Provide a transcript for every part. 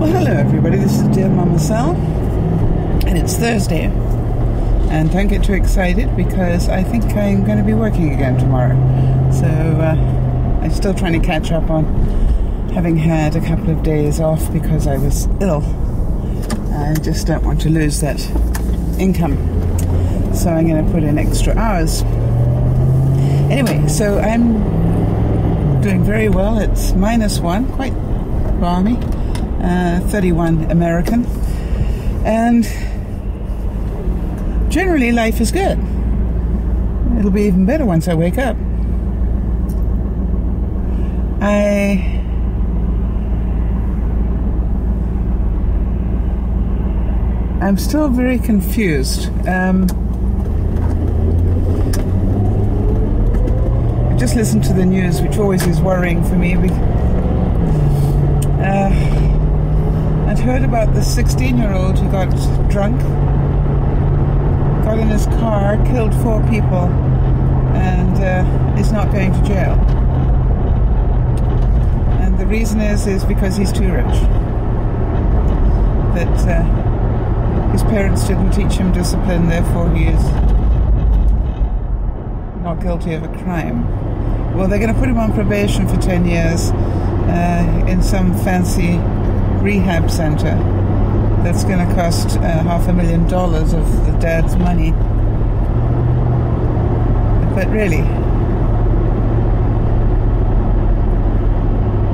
Well, hello everybody, this is Dear Mama Sal, and it's Thursday. And don't get too excited because I think I'm going to be working again tomorrow. So I'm still trying to catch up on having had a couple of days off because I was ill. I just don't want to lose that income. So I'm going to put in extra hours. Anyway, so I'm doing very well. It's -1, quite balmy, 31 American. And generally life is good. It'll be even better once I wake up. I'm still very confused. I just listened to the news, which always is worrying for me. I'd heard about the 16-year-old who got drunk, got in his car, killed 4 people, and is not going to jail. And the reason is because he's too rich. That his parents didn't teach him discipline, therefore he is not guilty of a crime. Well, they're going to put him on probation for 10 years in some fancy rehab center. That's going to cost $500,000 of the dad's money. But really,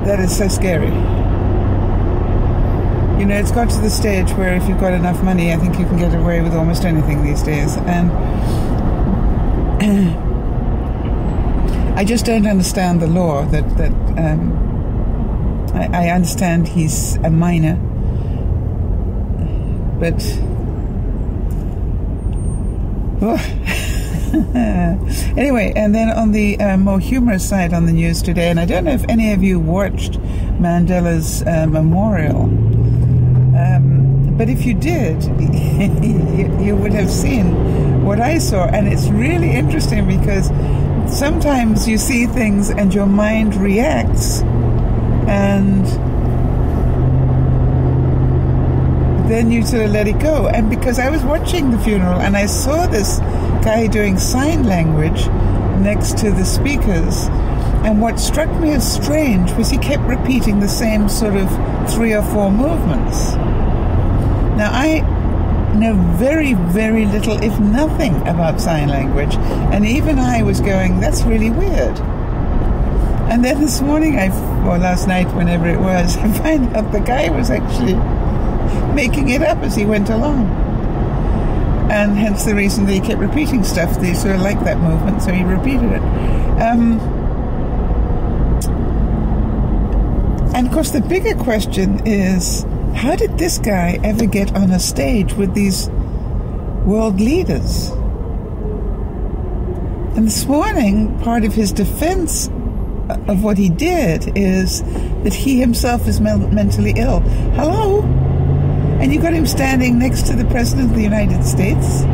that is so scary. You know, it's got to the stage where if you've got enough money, I think you can get away with almost anything these days. And I just don't understand the law. I understand he's a minor, but anyway. And then on the more humorous side on the news today, and I don't know if any of you watched Mandela's memorial. But if you did, you would have seen what I saw. And it's really interesting because sometimes you see things and your mind reacts, and then you sort of let it go. And because I was watching the funeral and I saw this guy doing sign language next to the speakers, and what struck me as strange was he kept repeating the same sort of 3 or 4 movements. Now, I know very, very little, if nothing, about sign language, and even I was going, that's really weird. And then this morning, or last night, whenever it was, I find out the guy was actually making it up as he went along. And hence the reason that he kept repeating stuff. They sort of liked that movement, so he repeated it. And of course, the bigger question is, how did this guy ever get on a stage with these world leaders? And this morning, part of his defense of what he did is that he himself is mentally ill. Hello? And you got him standing next to the President of the United States?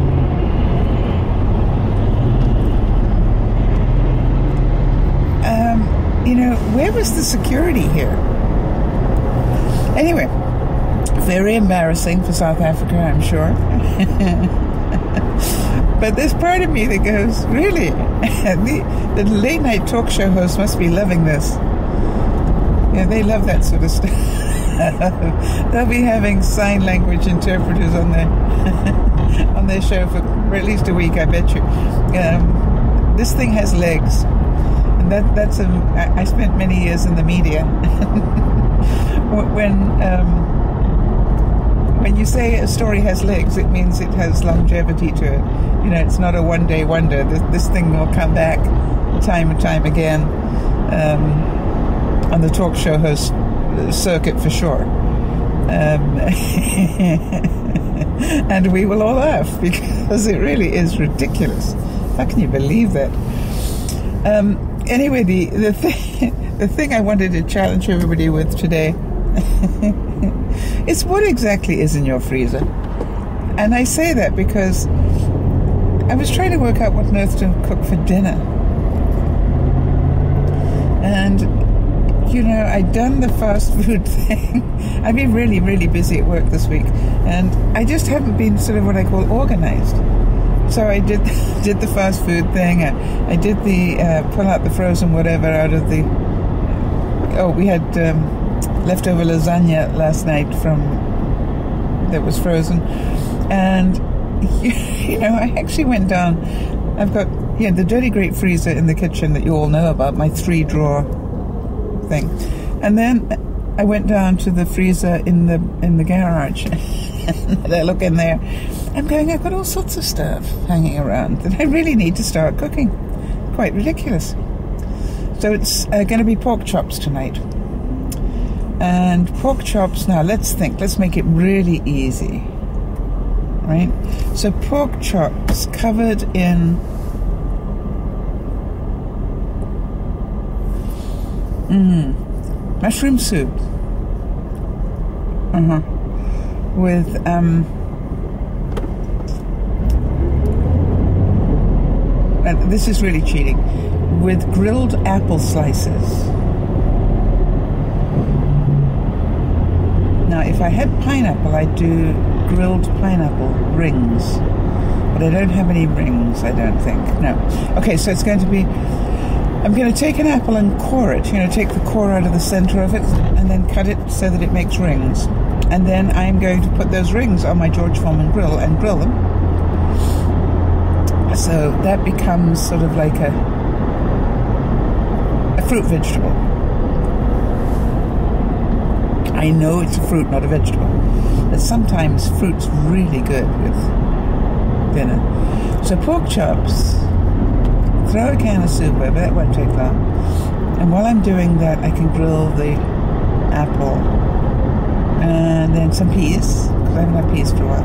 You know, where was the security here? Anyway, very embarrassing for South Africa, I'm sure. But there's part of me that goes, really? The late night talk show hosts must be loving this. Yeah, they love that sort of stuff. They'll be having sign language interpreters on their show for at least a week, I bet you. This thing has legs. And I spent many years in the media. When you say a story has legs, it means it has longevity to it. You know, it's not a one-day wonder. This thing will come back time and time again on the talk show host circuit for sure. And we will all laugh because it really is ridiculous. How can you believe that? Anyway, the thing I wanted to challenge everybody with today is what exactly is in your freezer. And I say that because I was trying to work out what on earth to cook for dinner. And you know, I'd done the fast food thing. I've been really, really busy at work this week, and I just haven't been sort of what I call organized. So I did the fast food thing, and I did the pull out the frozen whatever out of the... Oh, we had leftover lasagna last night that was frozen. And, you know, I actually went down... I've got the dirty great freezer in the kitchen that you all know about, my 3-drawer thing. And then I went down to the freezer in the garage. And I look in there. I'm going, I've got all sorts of stuff hanging around that I really need to start cooking. Quite ridiculous. So it's going to be pork chops tonight. And pork chops, now let's make it really easy. Right? So pork chops covered in mushroom soup. With this is really cheating, with grilled apple slices. Now, if I had pineapple, I'd do grilled pineapple rings, but I don't have any rings, I don't think. No. Okay, so it's going to be, I'm going to take an apple and core it, you know, take the core out of the center of it, and then cut it so that it makes rings. And then I'm going to put those rings on my George Foreman grill and grill them. So that becomes sort of like a fruit vegetable. I know it's a fruit, not a vegetable. But sometimes fruit's really good with dinner. So pork chops, throw a can of soup over, that won't take long. And while I'm doing that, I can grill the apple. And then some peas, because I haven't had peas for a while.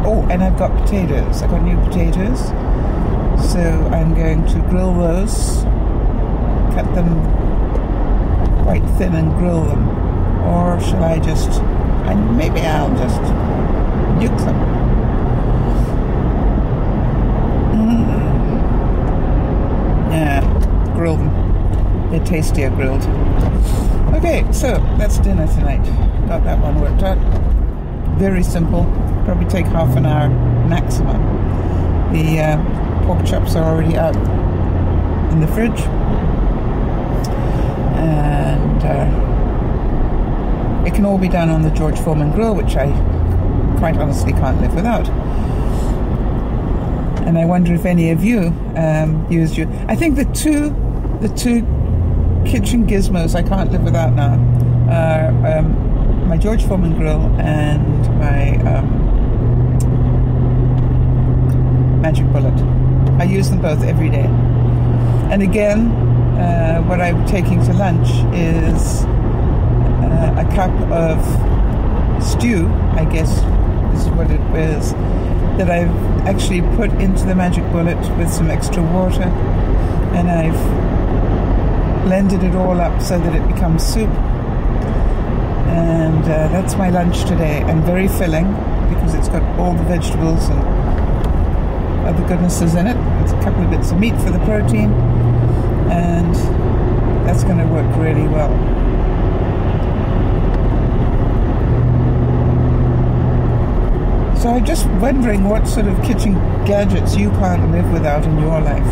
Oh, and I've got potatoes. I've got new potatoes. So I'm going to grill those, cut them quite thin and grill them. Or shall I just, maybe I'll just nuke them. Yeah, grill them. They're tastier grilled. Okay, so that's dinner tonight. Got that one worked out. Very simple. Probably take half an hour maximum. The pork chops are already out in the fridge. And it can all be done on the George Foreman grill, which I quite honestly can't live without. And I wonder if any of you used you. I think the two kitchen gizmos I can't live without now are my George Foreman grill and my Magic Bullet. I use them both every day. And again, what I'm taking to lunch is a cup of stew, I guess is what it is, that I've actually put into the Magic Bullet with some extra water, and I've blended it all up so that it becomes soup. And that's my lunch today, and very filling because it's got all the vegetables and other goodnesses in it. It's a couple of bits of meat for the protein, and that's going to work really well. So I'm just wondering what sort of kitchen gadgets you can't live without in your life.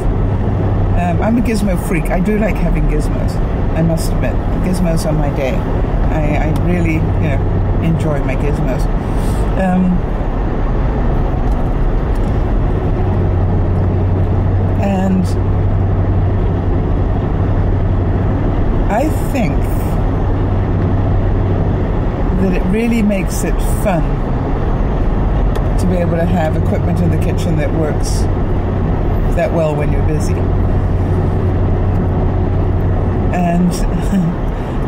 I'm a gizmo freak. I do like having gizmos, I must admit. Gizmos are my day. I really, enjoy my gizmos. And I think that it really makes it fun to be able to have equipment in the kitchen that works that well when you're busy. And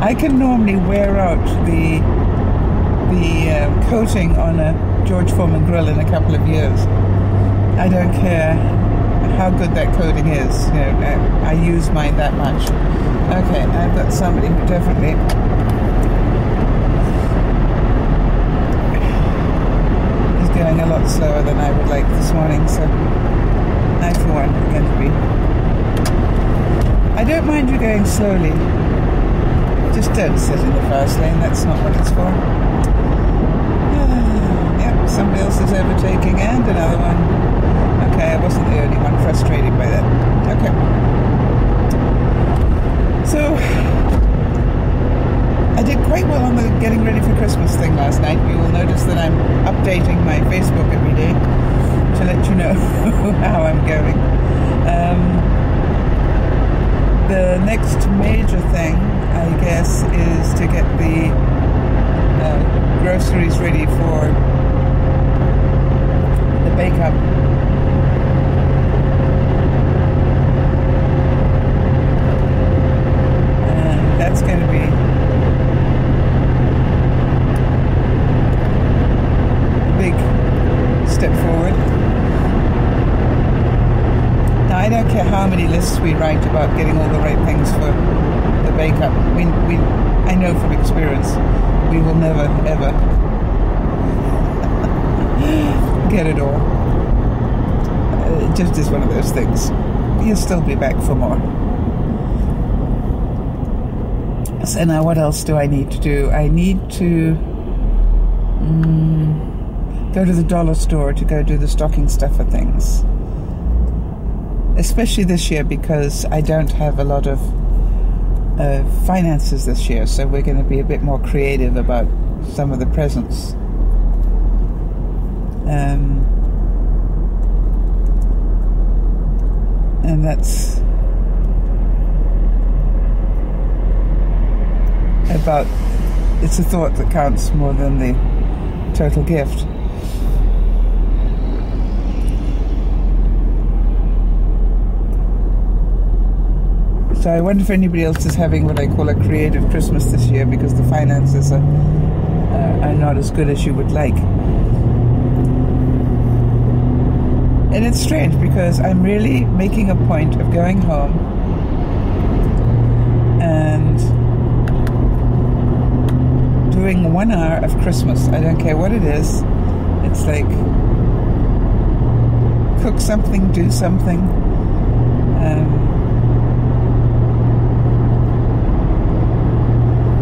I can normally wear out the coating on a George Foreman grill in a couple of years. I don't care how good that coating is. I use mine that much. Okay, I've got somebody who definitely is going a lot slower than I would like this morning, so I, for one, are going to be. I don't mind you going slowly. Just don't sit in the fast lane. That's not what it's for. Yep, somebody else is overtaking and another one. Okay, I wasn't the only one frustrated by that. Okay. So, I did quite well on the getting ready for Christmas thing last night. You will notice that I'm updating my Facebook every day to let you know how I'm going. The next major thing, I guess, is to get the groceries ready for the bake-up. And that's going to be a big step forward. Now, I don't care how many lists we write about getting all the right things for the bake-up. I know from experience, we will never, ever get it all. It just is one of those things. You'll still be back for more. So now what else do I need to do? I need to go to the dollar store to go do the stocking stuffer things. Especially this year, because I don't have a lot of finances this year, so we're going to be a bit more creative about some of the presents. And that's about, it's a thought that counts more than the total gift. So I wonder if anybody else is having what I call a creative Christmas this year, because the finances are not as good as you would like. And it's strange, because I'm really making a point of going home and doing 1 hour of Christmas. I don't care what it is. It's like cook something, do something.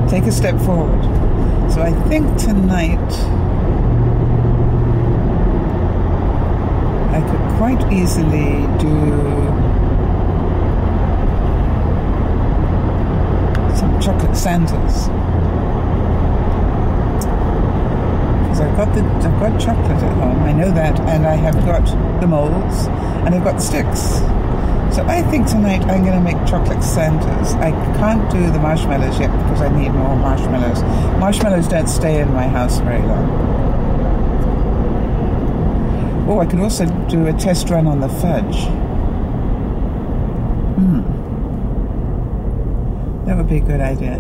Take a step forward. So I think tonight I could quite easily do some chocolate Santas. Because I've got chocolate at home, I know that, and I have got the molds and I've got the sticks. So I think tonight I'm going to make chocolate Santas. I can't do the marshmallows yet because I need more marshmallows. Marshmallows don't stay in my house very long. Oh, I could also do a test run on the fudge. That would be a good idea.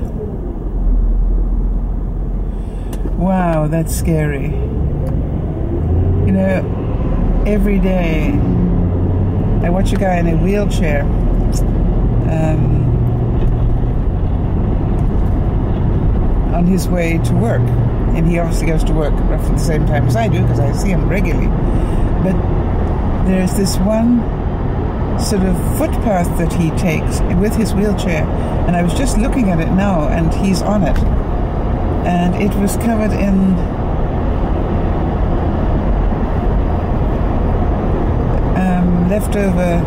Wow, that's scary. You know, every day I watch a guy in a wheelchair on his way to work, and he obviously goes to work roughly the same time as I do, because I see him regularly. But there's this one sort of footpath that he takes with his wheelchair, and I was just looking at it now, and he's on it, and it was covered in leftover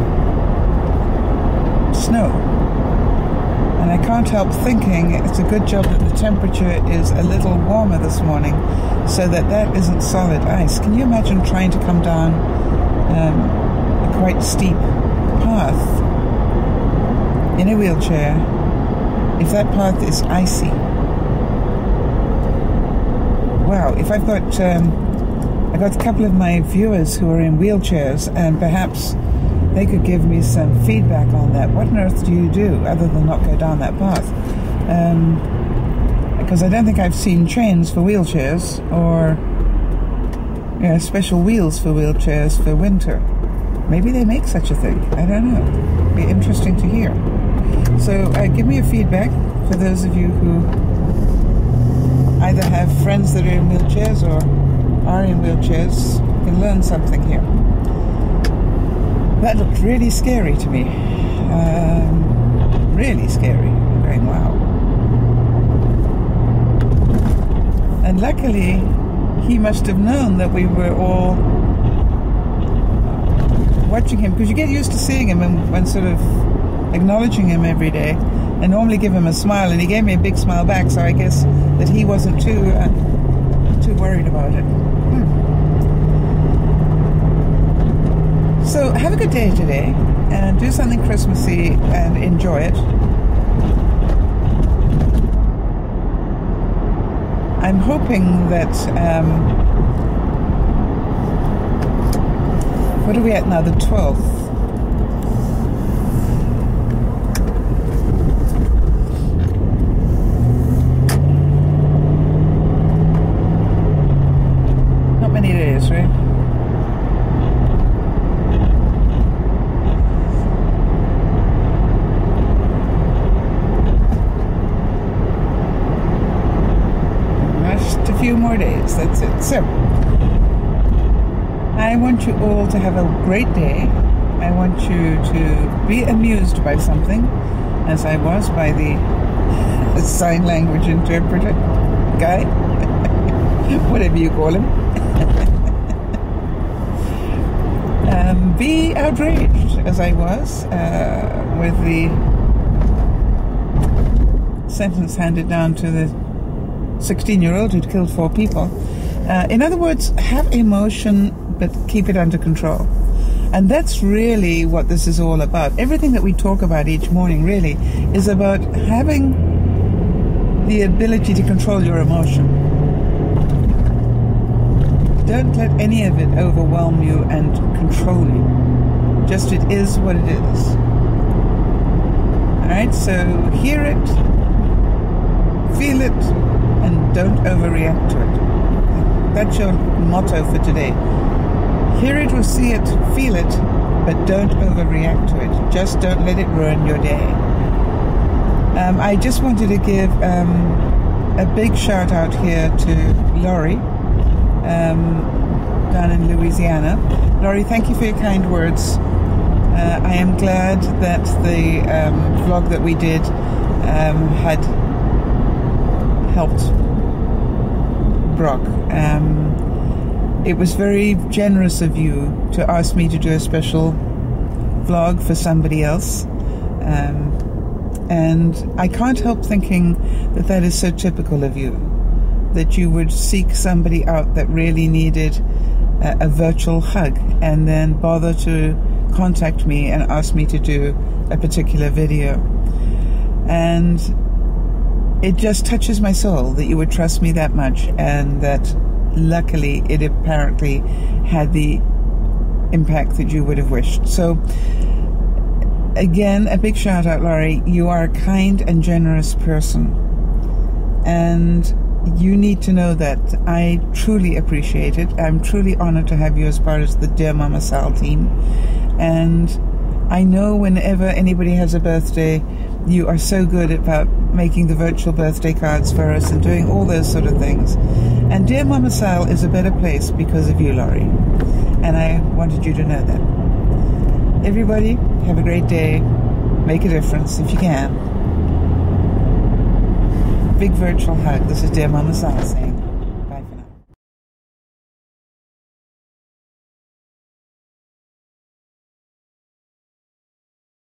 snow, and I can't help thinking it's a good job that the temperature is a little warmer this morning, so that isn't solid ice. Can you imagine trying to come down a quite steep path in a wheelchair if that path is icy? Wow, if I've got a couple of my viewers who are in wheelchairs, and perhaps they could give me some feedback on that. What on earth do you do other than not go down that path? Because I don't think I've seen chains for wheelchairs, or special wheels for wheelchairs for winter. Maybe they make such a thing. I don't know. It'd be interesting to hear. So give me a feedback for those of you who either have friends that are in wheelchairs or are in wheelchairs. You can learn something here. that looked really scary to me. Really scary. I'm going, wow. And luckily, he must have known that we were all watching him, because you get used to seeing him and sort of acknowledging him every day, and normally give him a smile, and he gave me a big smile back, so I guess that he wasn't too worried about it. So have a good day today, and do something Christmassy and enjoy it. I'm hoping that what are we at now? The 12th. Not many days, right? Just a few more days, that's it. So I want you all to have a great day. I want you to be amused by something, as I was by the sign language interpreter guy, whatever you call him. Be outraged, as I was, with the sentence handed down to the 16-year-old who'd killed 4 people. In other words, have emotion, but keep it under control. And that's really what this is all about. Everything that we talk about each morning really is about having the ability to control your emotion. Don't let any of it overwhelm you and control you. Just it is what it is. Alright, so hear it, feel it, and don't overreact to it. That's your motto for today. Hear it or see it, feel it, but don't overreact to it. Just don't let it ruin your day. I just wanted to give a big shout out here to Laurie down in Louisiana. Laurie, thank you for your kind words. I am glad that the vlog that we did had helped Brock. It was very generous of you to ask me to do a special vlog for somebody else, and I can't help thinking that that is so typical of you, that you would seek somebody out that really needed a virtual hug and then bother to contact me and ask me to do a particular video. And it just touches my soul that you would trust me that much, and that luckily it apparently had the impact that you would have wished. So again, a big shout out, Laurie. You are a kind and generous person, and you need to know that I truly appreciate it. I'm truly honored to have you as part of the Dear Mama Sal team, and I know whenever anybody has a birthday, you are so good about making the virtual birthday cards for us and doing all those sort of things. And Dear Mama Sal is a better place because of you, Laurie. And I wanted you to know that. Everybody, have a great day. Make a difference if you can. Big virtual hug. This is Dear Mama Sal saying.